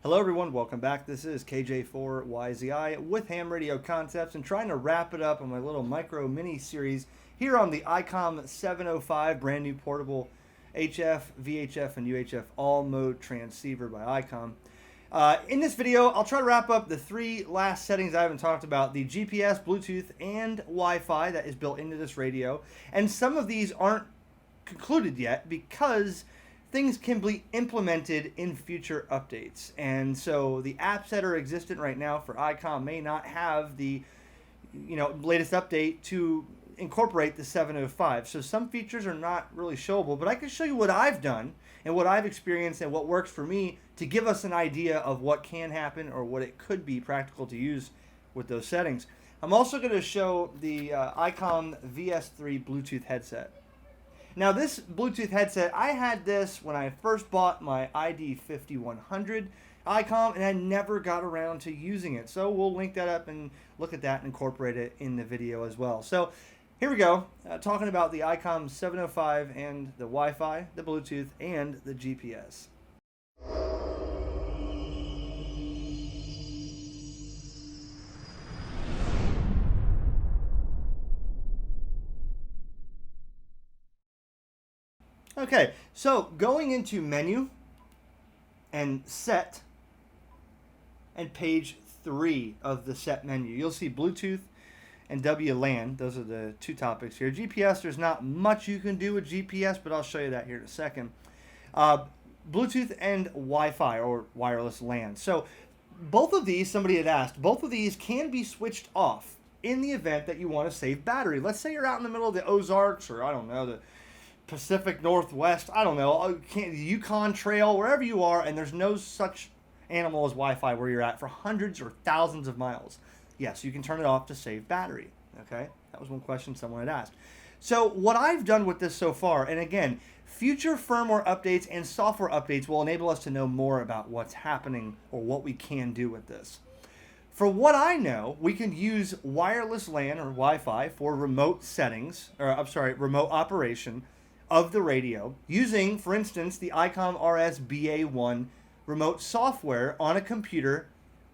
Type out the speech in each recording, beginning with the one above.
Hello everyone, welcome back. This is KJ4YZI with HamRadioConcepts and trying to wrap it up on my little micro mini series here on the Icom 705 brand new portable HF, VHF, and UHF all mode transceiver by Icom. In this video, I'll try to wrap up the three last settings I haven't talked about: the GPS, Bluetooth, and Wi-Fi that is built into this radio. And some of these aren't concluded yet because things can be implemented in future updates. And so the apps that are existent right now for Icom may not have the latest update to incorporate the 705. So some features are not really showable, but I can show you what I've done and what I've experienced and what works for me to give us an idea of what can happen or what it could be practical to use with those settings. I'm also going to show the Icom VS-3 Bluetooth headset. Now this Bluetooth headset, I had this when I first bought my ID5100 Icom, and I never got around to using it. So we'll link that up and look at that and incorporate it in the video as well. So here we go, talking about the Icom 705 and the Wi-Fi, the Bluetooth, and the GPS. Okay, so going into menu and set and page 3 of the set menu, you'll see Bluetooth and WLAN. Those are the two topics here. GPS, there's not much you can do with GPS, but I'll show you that here in a second. Bluetooth and Wi-Fi, or wireless LAN. So both of these, somebody had asked, both of these can be switched off in the event that you want to save battery. Let's say you're out in the middle of the Ozarks, or I don't know, the Pacific Northwest, I don't know, the Yukon Trail, wherever you are, and there's no such animal as Wi-Fi where you're at for hundreds or thousands of miles. Yes, you can turn it off to save battery. Okay, that was one question someone had asked. So what I've done with this so far, and again, future firmware updates and software updates will enable us to know more about what's happening or what we can do with this. For what I know, we can use wireless LAN or Wi-Fi for remote settings, or I'm sorry, remote operation of the radio using, for instance, the Icom RS-BA1 remote software on a computer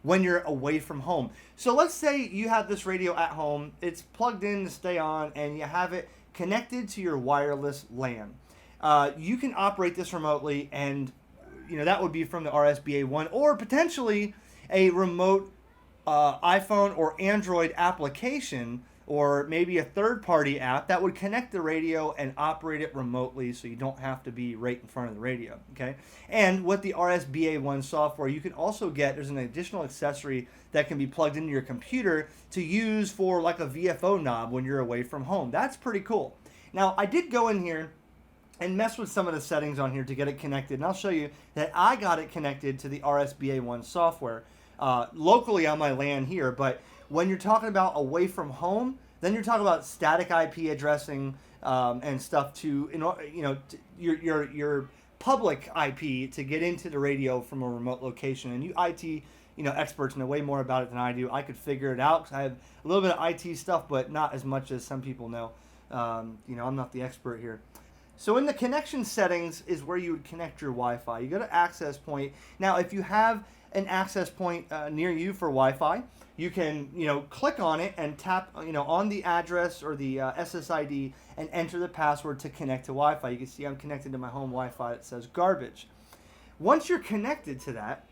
when you're away from home. So let's say you have this radio at home, it's plugged in to stay on, and you have it connected to your wireless LAN. You can operate this remotely, and that would be from the RS-BA1 or potentially a remote iPhone or Android application, or maybe a third-party app that would connect the radio and operate it remotely so you don't have to be right in front of the radio, okay? And with the RS-BA1 software, you can also there's an additional accessory that can be plugged into your computer to use for like a VFO knob when you're away from home. That's pretty cool. Now, I did go in here and mess with some of the settings on here to get it connected, and I'll show you that I got it connected to the RS-BA1 software locally on my LAN here, but when you're talking about away from home, then you're talking about static IP addressing and stuff to your public IP to get into the radio from a remote location. And you IT experts know way more about it than I do. I could figure it out because I have a little bit of IT stuff, but not as much as some people know. I'm not the expert here. So in the connection settings is where you would connect your Wi-Fi. You go to access point. Now, if you have an access point near you for Wi-Fi, you can, click on it and tap, on the address or the SSID and enter the password to connect to Wi-Fi. You can see I'm connected to my home Wi-Fi that says garbage. Once you're connected to that,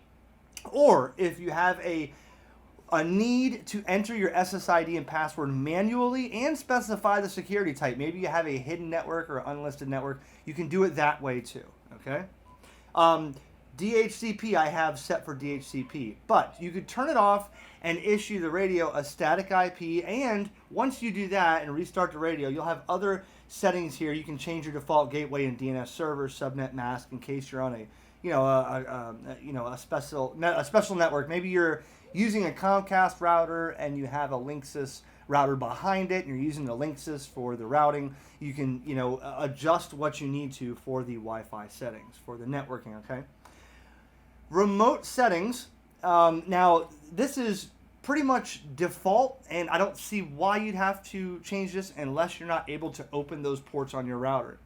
or if you have a need to enter your SSID and password manually and specify the security type, maybe you have a hidden network or unlisted network, you can do it that way too, okay? DHCP I have set for DHCP, but you could turn it off and issue the radio a static IP, and once you do that and restart the radio, you'll have other settings here. You can change your default gateway and DNS server, subnet mask in case you're on a special network. Maybe you're using a Comcast router and you have a Linksys router behind it, and you're using the Linksys for the routing. You can adjust what you need to for the Wi-Fi settings for the networking. Okay. Remote settings. Now, this is pretty much default, and I don't see why you'd have to change this unless you're not able to open those ports on your router.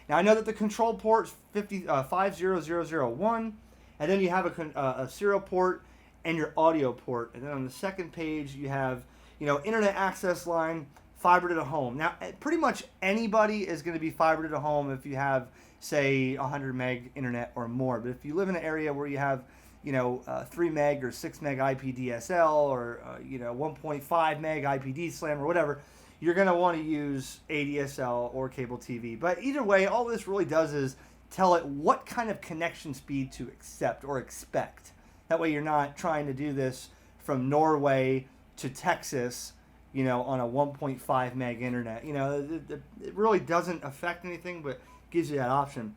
Now, I know that the control port is 50,001 And then you have a serial port and your audio port. And then on the second page, you have, internet access line, fiber to the home. Now, pretty much anybody is going to be fiber to the home if you have, say, 100 meg internet or more. But if you live in an area where you have, 3 meg or 6 meg IP DSL or, 1.5 meg IP DSLAM or whatever, you're going to want to use ADSL or cable TV. But either way, all this really does is tell it what kind of connection speed to accept or expect. That way you're not trying to do this from Norway to Texas, on a 1.5 meg internet. It really doesn't affect anything, but gives you that option.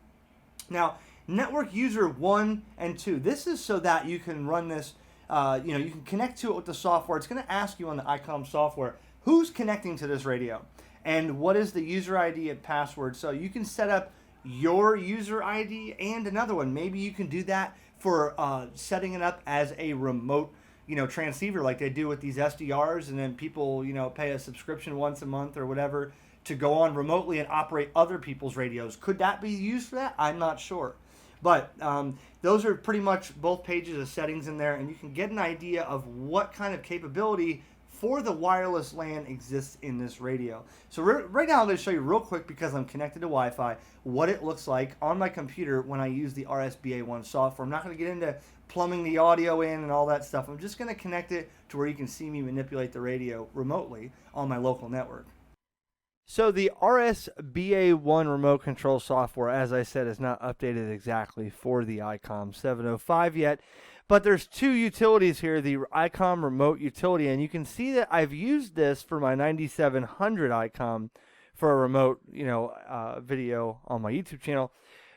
Now, network user 1 and 2. This is so that you can run this, you can connect to it with the software. It's going to ask you on the Icom software, who's connecting to this radio? And what is the user ID and password? So you can set up your user ID and another one. Maybe you can do that for setting it up as a remote, transceiver like they do with these SDRs, and then people, pay a subscription once a month or whatever to go on remotely and operate other people's radios. Could that be used for that? I'm not sure. But those are pretty much both pages of settings in there, and you can get an idea of what kind of capability for the wireless LAN exists in this radio. So right now I'm going to show you real quick, because I'm connected to Wi-Fi, what it looks like on my computer when I use the RSBA1 software. I'm not going to get into plumbing the audio in and all that stuff. I'm just going to connect it to where you can see me manipulate the radio remotely on my local network. So the RSBA1 remote control software, as I said, is not updated exactly for the Icom 705 yet. But there's two utilities here, the Icom remote utility, and you can see that I've used this for my 9700 Icom for a remote, video on my YouTube channel.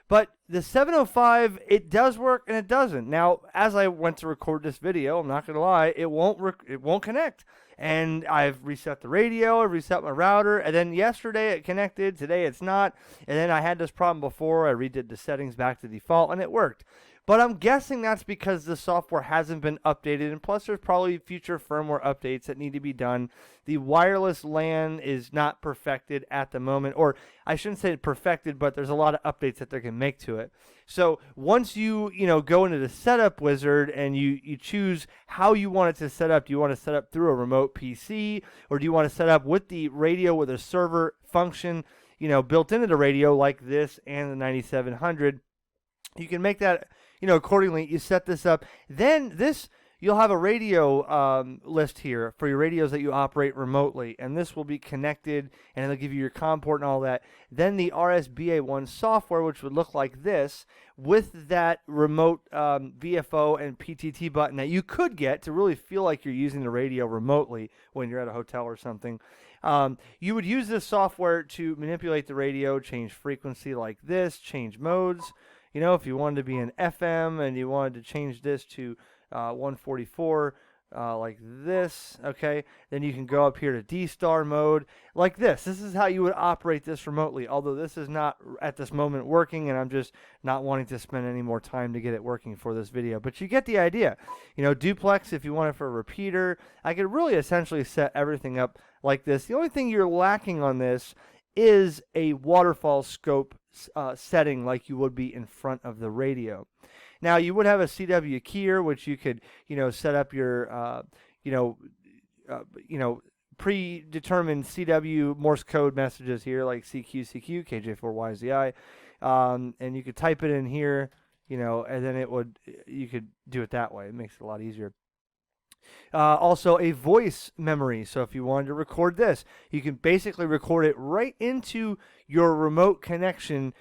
But the 705, it does work and it doesn't. Now, as I went to record this video, I'm not going to lie, it won't connect. And I've reset the radio, I've reset my router, and then yesterday it connected, today it's not. And then I had this problem before, I redid the settings back to default, and it worked. But I'm guessing that's because the software hasn't been updated, and plus there's probably future firmware updates that need to be done. The wireless LAN is not perfected at the moment, or I shouldn't say perfected, but there's a lot of updates that they can make to it. So once you go into the setup wizard and you choose how you want it to set up, do you want to set up through a remote PC, or do you want to set up with the radio with a server function, built into the radio like this and the 9700, you can make that accordingly. You set this up. Then you'll have a radio list here for your radios that you operate remotely, and this will be connected, and it'll give you your COM port and all that. Then the RSBA1 software, which would look like this, with that remote VFO and PTT button that you could get to really feel like you're using the radio remotely when you're at a hotel or something. You would use this software to manipulate the radio, change frequency like this, change modes. If you wanted to be an FM and you wanted to change this to 144 like this, okay, then you can go up here to D-Star mode like this. This is how you would operate this remotely, although this is not at this moment working, and I'm just not wanting to spend any more time to get it working for this video. But you get the idea. Duplex if you want it for a repeater. I could really essentially set everything up like this. The only thing you're lacking on this is a waterfall scope setting like you would be in front of the radio. Now you would have a CW keyer, which you could set up your predetermined CW Morse code messages here, like CQ, KJ4YZI, and you could type it in here, and then you could do it that way. It makes it a lot easier. Also a voice memory, so if you wanted to record this, you can basically record it right into your remote connection,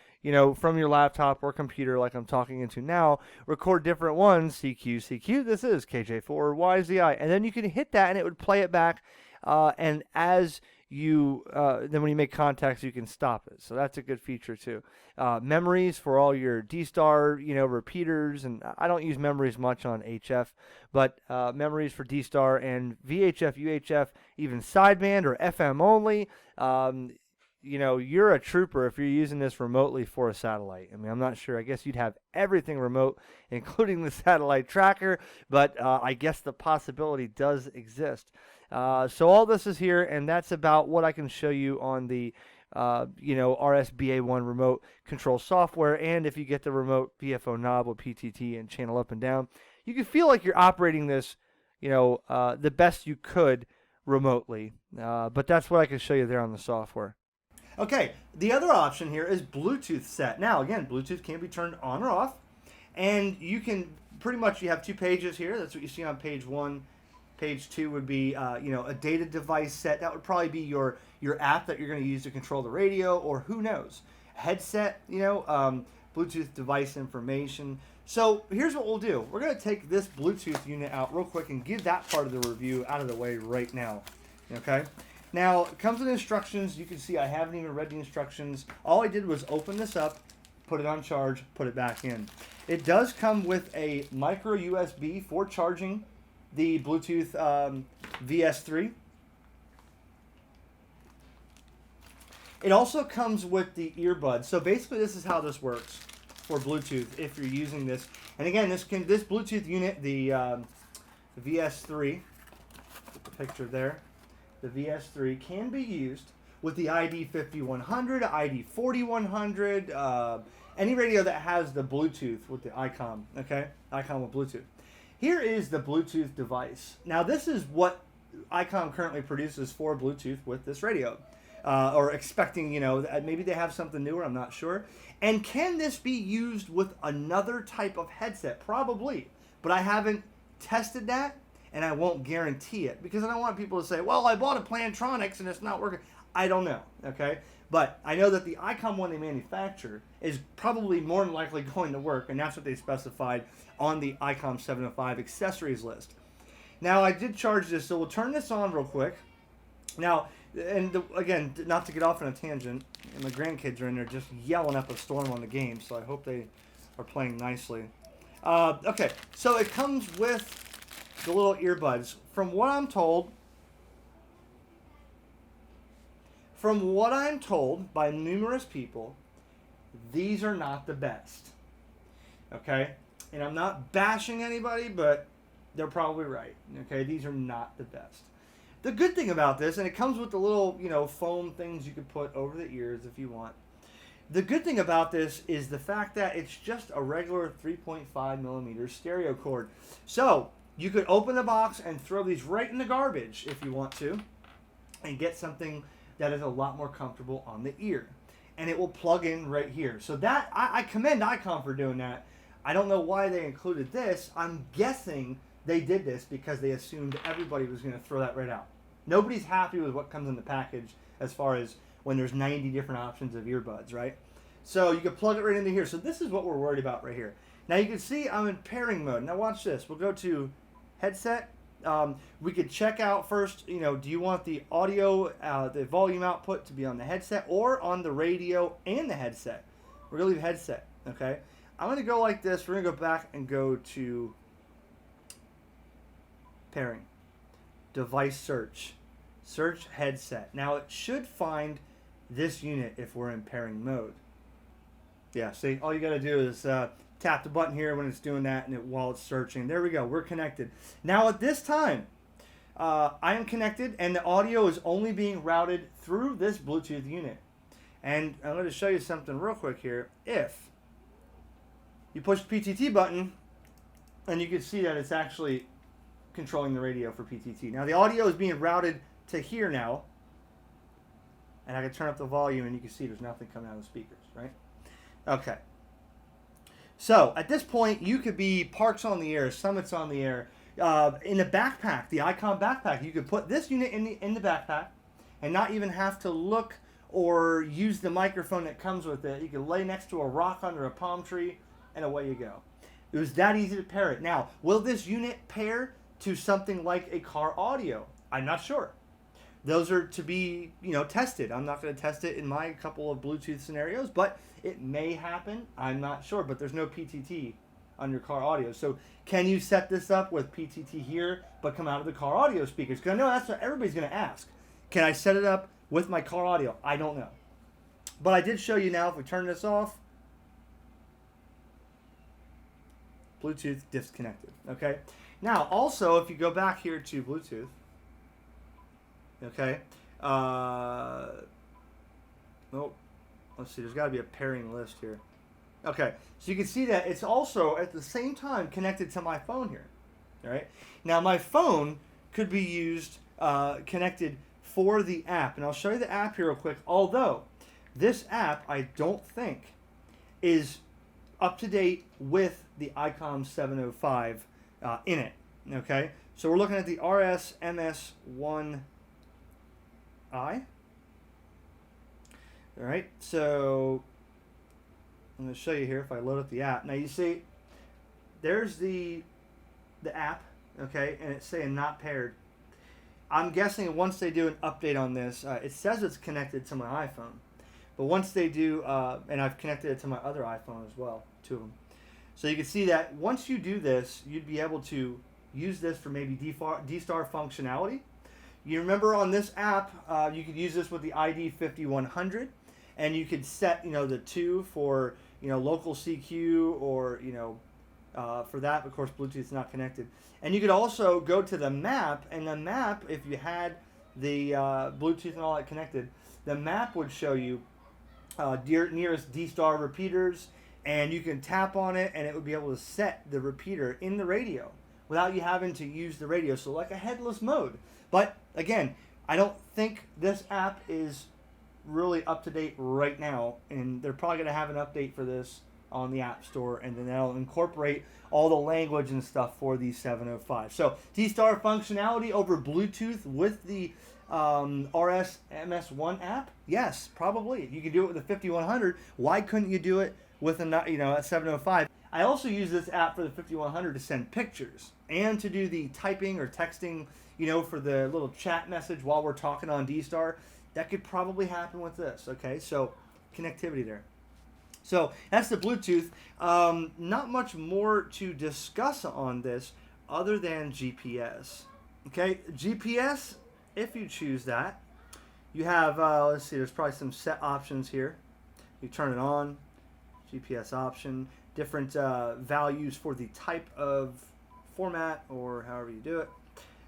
from your laptop or computer like I'm talking into now. Record different ones, CQ, this is KJ4YZI, and then you can hit that and it would play it back, and as you then when you make contacts you can stop it, so that's a good feature too. Memories for all your D-Star repeaters, and I don't use memories much on HF, but memories for D-Star and VHF, UHF, even sideband or FM only. You're a trooper if you're using this remotely for a satellite. I mean, I'm not sure. I guess you'd have everything remote, including the satellite tracker, but I guess the possibility does exist. So all this is here, and that's about what I can show you on the RSBA1 remote control software, and if you get the remote PFO knob with PTT and channel up and down, you can feel like you're operating this, the best you could remotely. But that's what I can show you there on the software. Okay, the other option here is Bluetooth set. Now, again, Bluetooth can be turned on or off, and you can pretty much, you have 2 pages here. That's what you see on page 1. Page 2 would be, a data device set. That would probably be your app that you're going to use to control the radio, or who knows, headset, Bluetooth device information. So here's what we'll do. We're going to take this Bluetooth unit out real quick and give that part of the review out of the way right now. Okay. Now, it comes with instructions. You can see I haven't even read the instructions. All I did was open this up, put it on charge, put it back in. It does come with a micro USB for charging the Bluetooth VS-3. It also comes with the earbuds. So basically this is how this works for Bluetooth if you're using this. And again, this Bluetooth unit, the VS-3, put the picture there, the VS-3 can be used with the ID5100, ID4100, any radio that has the Bluetooth with the Icom, okay? Icom with Bluetooth. Here is the Bluetooth device. Now this is what Icom currently produces for Bluetooth with this radio. Or expecting, maybe they have something newer, I'm not sure. And can this be used with another type of headset? Probably. But I haven't tested that, and I won't guarantee it. Because I don't want people to say, well, I bought a Plantronics and it's not working. I don't know, okay? But I know that the Icom one they manufacture is probably more than likely going to work, and that's what they specified on the IC-705 accessories list. Now, I did charge this, so we'll turn this on real quick. Now, again, not to get off on a tangent, and my grandkids are in there just yelling up a storm on the game, so I hope they are playing nicely. Okay, so it comes with the little earbuds. From what I'm told by numerous people, these are not the best. Okay? And I'm not bashing anybody, but they're probably right. Okay? These are not the best. The good thing about this, and it comes with the little, foam things you could put over the ears if you want. The good thing about this is the fact that it's just a regular 3.5 millimeter stereo cord. So you could open the box and throw these right in the garbage if you want to, and get something that is a lot more comfortable on the ear. And it will plug in right here. So that, I commend Icom for doing that. I don't know why they included this. I'm guessing they did this because they assumed everybody was going to throw that right out. Nobody's happy with what comes in the package as far as when there's 90 different options of earbuds, right? So you can plug it right into here. So this is what we're worried about right here. Now you can see I'm in pairing mode. Now watch this. We'll go to headset. We could check out first, do you want the audio, the volume output to be on the headset or on the radio and the headset? We're going to leave headset, okay? I'm going to go like this. We're going to go back and go to pairing. Device search. Search headset. Now it should find this unit if we're in pairing mode. Yeah, see, all you got to do is tap the button here when it's doing that, and while it's searching. There we go. We're connected. Now at this time, I am connected, and the audio is only being routed through this Bluetooth unit. And I'm going to show you something real quick here. If you push the PTT button, and you can see that it's actually controlling the radio for PTT. Now the audio is being routed to here now, and I can turn up the volume, and you can see there's nothing coming out of the speakers, right? Okay. So at this point, you could be Parks on the air, Summits on the air, in the backpack, the Icom backpack. You could put this unit in the backpack, and not even have to look or use the microphone that comes with it. You could lay next to a rock under a palm tree, and away you go. It was that easy to pair it. Now, will this unit pair to something like a car audio? I'm not sure. Those are to be, tested. I'm not going to test it in my couple of Bluetooth scenarios, but it may happen. I'm not sure, but there's no PTT on your car audio. So can you set this up with PTT here, but come out of the car audio speakers? Because I know that's what everybody's going to ask. Can I set it up with my car audio? I don't know. But I did show you now, if we turn this off, Bluetooth disconnected, okay? Now, also, if you go back here to Bluetooth, okay, Nope. Let's see. There's got to be a pairing list here. Okay. So you can see that it's also at the same time connected to my phone here. All right. Now my phone could be used connected for the app, and I'll show you the app here real quick. Although this app, I don't think, is up to date with the Icom 705 in it. Okay. So we're looking at the RS-MS1i. All right, so I'm going to show you here if I load up the app. Now you see, there's the app, okay, and it's saying not paired. I'm guessing once they do an update on this, it says it's connected to my iPhone, but once they do, and I've connected it to my other iPhone as well, two of them. So you can see that once you do this, you'd be able to use this for maybe D-Star functionality. You remember on this app, you could use this with the ID 5100, and you could set, the 2 for, local CQ, or, for that, of course, Bluetooth is not connected. And you could also go to the map, and the map, if you had the Bluetooth and all that connected, the map would show you nearest D-Star repeaters, and you can tap on it, and it would be able to set the repeater in the radio without you having to use the radio, so like a headless mode. But again, I don't think this app is really up to date right now, and they're probably going to have an update for this on the App Store, and then that'll incorporate all the language and stuff for the 705. So D-Star functionality over Bluetooth with the RS-MS1 app? Yes, probably. You can do it with the 5100. Why couldn't you do it with a 705? I also use this app for the 5100 to send pictures and to do the typing or texting, for the little chat message while we're talking on D-Star. That could probably happen with this, okay? So connectivity there. So that's the Bluetooth. Not much more to discuss on this other than GPS. Okay, GPS, if you choose that, you have, let's see, there's probably some set options here. You turn it on, GPS option, different values for the type of format or however you do it.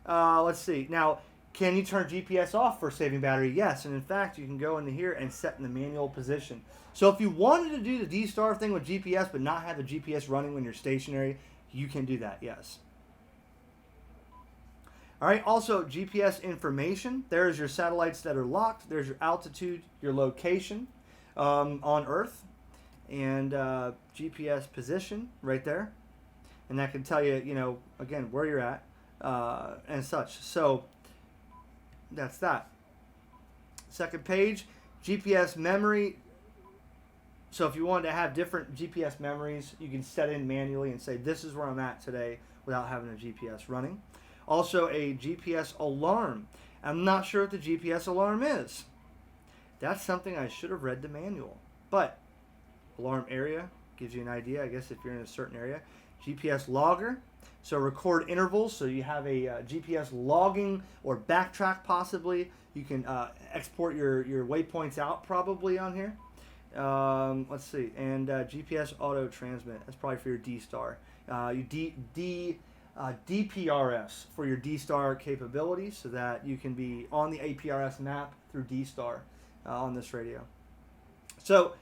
Let's see. Now, can you turn GPS off for saving battery? Yes, and in fact, you can go into here and set in the manual position. So if you wanted to do the D-Star thing with GPS but not have the GPS running when you're stationary, you can do that, yes. All right, also GPS information. There's your satellites that are locked. There's your altitude, your location on Earth, and GPS position right there. And that can tell you, again, where you're at and such. So that's that. Second page, GPS memory. So if you wanted to have different GPS memories, you can set in manually and say, this is where I'm at today without having a GPS running. Also a GPS alarm. I'm not sure what the GPS alarm is. That's something I should have read the manual. But alarm area gives you an idea, I guess, if you're in a certain area. GPS logger. So record intervals. So you have a GPS logging or backtrack possibly. You can export your waypoints out probably on here. Let's see, and GPS auto transmit. That's probably for your D-Star. DPRS for your D-Star capabilities, so that you can be on the APRS map through D-Star on this radio. So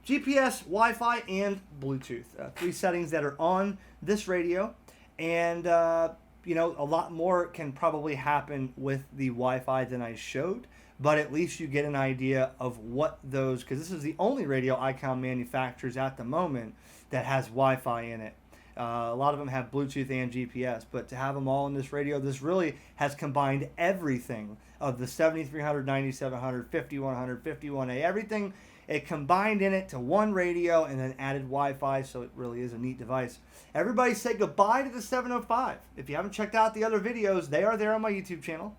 GPS, Wi-Fi, and Bluetooth. 3 settings that are on this radio, and a lot more can probably happen with the Wi-Fi than I showed. But at least you get an idea of what those, because this is the only radio Icom manufactures at the moment that has Wi-Fi in it. A lot of them have Bluetooth and GPS, but to have them all in this radio, this really has combined everything of the 7300, 9700, 5100, 51A, everything. It combined in it to one radio and then added Wi-Fi, so it really is a neat device. Everybody say goodbye to the 705. If you haven't checked out the other videos, they are there on my YouTube channel.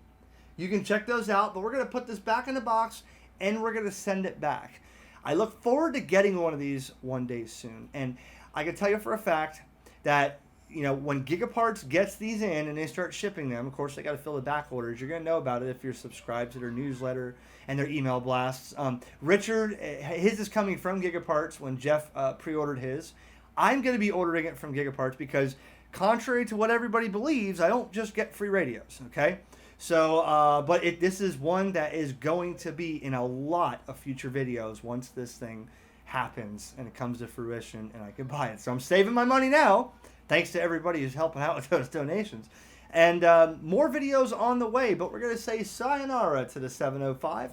You can check those out, but we're going to put this back in the box and we're going to send it back. I look forward to getting one of these one day soon. And I can tell you for a fact that, when Gigaparts gets these in and they start shipping them, of course, they got to fill the back orders. You're going to know about it if you're subscribed to their newsletter and their email blasts. Richard, his is coming from Gigaparts when Jeff pre-ordered his. I'm going to be ordering it from Gigaparts because contrary to what everybody believes, I don't just get free radios, okay? So, but this is one that is going to be in a lot of future videos once this thing happens and it comes to fruition and I can buy it. So I'm saving my money now, thanks to everybody who's helping out with those donations. And more videos on the way, but we're going to say sayonara to the 705.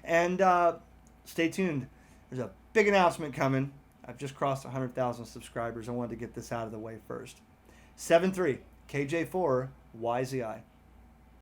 And stay tuned. There's a big announcement coming. I've just crossed 100,000 subscribers. I wanted to get this out of the way first. 7.3 KJ4 YZI.